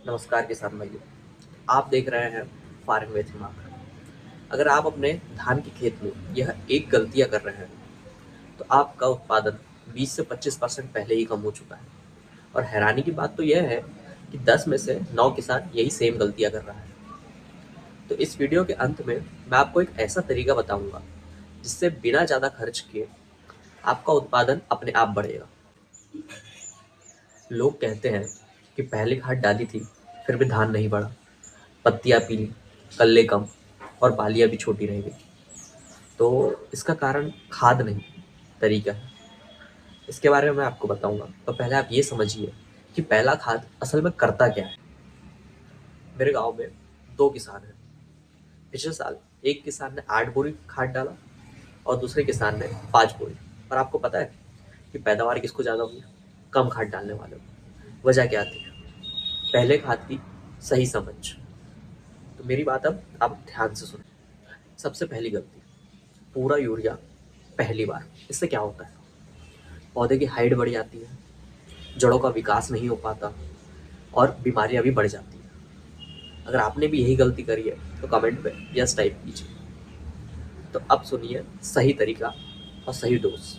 नमस्कार किसान भाइयों, आप देख रहे हैं फार्मिंग विथ हिमांशु। अगर आप अपने धान के खेत में यह एक गलतियां कर रहे हैं तो आपका उत्पादन 20 से 25% पहले ही कम हो चुका है। और हैरानी की बात तो यह है कि 10 में से 9 किसान यही सेम गलतियां कर रहा है। तो इस वीडियो के अंत में मैं आपको एक ऐसा तरीका बताऊंगा जिससे बिना ज़्यादा खर्च किए आपका उत्पादन अपने आप बढ़ेगा। लोग कहते हैं कि पहले खाद डाली थी फिर भी धान नहीं बढ़ा, पत्तियां पीली, कल्ले कम और बालियां भी छोटी रह गई। तो इसका कारण खाद नहीं, तरीका है। इसके बारे में मैं आपको बताऊंगा। तो पहले आप ये समझिए कि पहला खाद असल में करता क्या है। मेरे गांव में 2 किसान हैं। पिछले साल एक किसान ने 8 बोरी खाद डाला और दूसरे किसान ने 5 बोरी। और आपको पता है कि पैदावार किसको ज़्यादा हुई? कम खाद डालने वाले को। वजह क्या थी? पहले खाद की सही समझ। तो मेरी बात अब आप ध्यान से सुनो। सबसे पहली गलती, पूरा यूरिया पहली बार। इससे क्या होता है? पौधे की हाइट बढ़ जाती है, जड़ों का विकास नहीं हो पाता और बीमारियां भी बढ़ जाती हैं। अगर आपने भी यही गलती करी है तो कमेंट में यस टाइप कीजिए। तो अब सुनिए सही तरीका और सही डोज।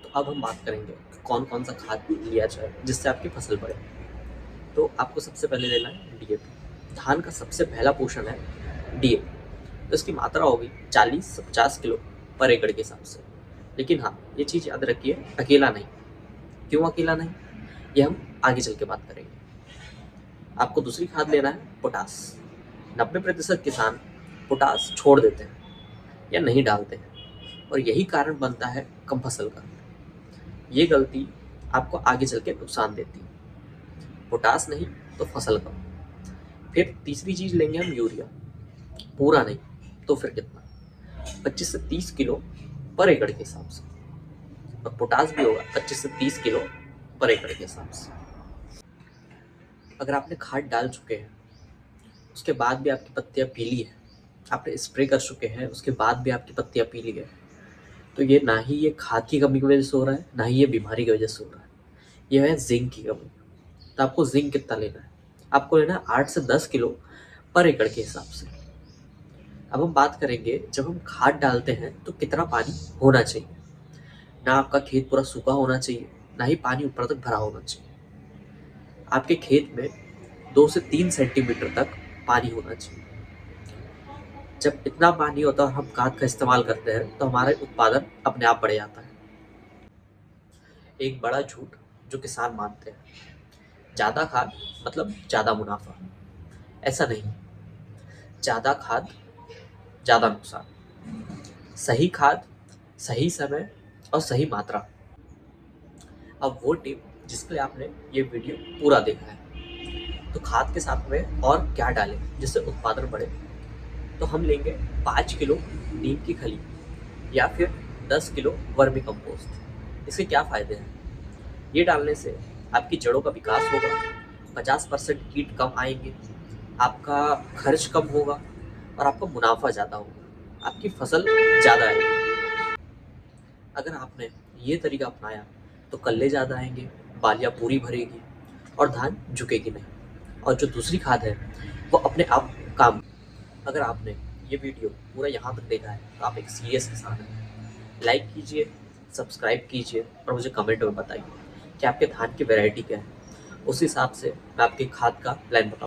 तो अब हम बात करेंगे कि कौन कौन सा खाद लिया जाए जिससे आपकी फसल बढ़े। तो आपको सबसे पहले लेना है डीएपी। धान का सबसे पहला पोषण है डीएपी। तो इसकी मात्रा होगी 40 से 50 किलो पर एकड़ के हिसाब से। लेकिन हाँ, ये चीज़ याद रखिए, अकेला नहीं। क्यों अकेला नहीं, ये हम आगे चल के बात करेंगे। आपको दूसरी खाद लेना है पोटास। 90% किसान पोटास छोड़ देते हैं या नहीं डालते हैं और यही कारण बनता है कम फसल का। ये गलती आपको आगे चल के नुकसान देती है। पोटास नहीं तो फसल कम। फिर तीसरी चीज लेंगे हम यूरिया। पूरा नहीं तो फिर कितना? 25 से 30 किलो पर एकड़ के हिसाब से। और पोटास भी होगा 25 से 30 किलो पर एकड़ के हिसाब से। अगर आपने खाद डाल चुके हैं, उसके बाद भी आपकी पत्तियां पीली है, आपने स्प्रे कर चुके हैं, उसके बाद भी आपकी पत्तियां पीली है, तो ये ना ही ये खाद की कमी की वजह से हो रहा है, ना ही ये बीमारी की वजह से हो रहा है। यह है जिंक की कमी। तो आपको जिंक कितना लेना है? आपको लेना है 8 से 10 किलो पर एकड़ के हिसाब से। अब हम बात करेंगे, जब हम खाद डालते हैं तो कितना पानी होना चाहिए। ना आपका खेत पूरा सूखा होना चाहिए, ना ही पानी ऊपर तक भरा होना चाहिए। आपके खेत में 2 से 3 सेंटीमीटर तक पानी होना चाहिए। जब इतना पानी होता है और हम खाद का इस्तेमाल करते हैं तो हमारा उत्पादन अपने आप बढ़ जाता है। एक बड़ा झूठ जो किसान मानते हैं, ज्यादा खाद मतलब ज्यादा मुनाफा। ऐसा नहीं। ज्यादा खाद ज्यादा नुकसान। सही खाद, सही समय और सही मात्रा। अब वो टिप जिसके लिए आपने ये वीडियो पूरा देखा है। तो खाद के साथ में और क्या डालें जिससे उत्पादन बढ़े? तो हम लेंगे 5 किलो नीम की खली या फिर 10 किलो वर्मी कंपोस्ट। इसके क्या फायदे हैं? ये डालने से आपकी जड़ों का विकास होगा, 50% कीट कम आएंगे, आपका खर्च कम होगा और आपका मुनाफा ज़्यादा होगा, आपकी फसल ज़्यादा आएगी। अगर आपने ये तरीका अपनाया तो कल्ले ज़्यादा आएंगे, बालियाँ पूरी भरेगी और धान झुकेगी नहीं। और जो दूसरी खाद है वो अपने आप काम। अगर आपने ये वीडियो पूरा यहाँ तक देखा है तो आप एक सीरियस किसान हैं। लाइक कीजिए, सब्सक्राइब कीजिए और मुझे कमेंट में बताइए कि आपके धान की वैरायटी क्या है। उस हिसाब से मैं आपके खाद का प्लान बताऊँ।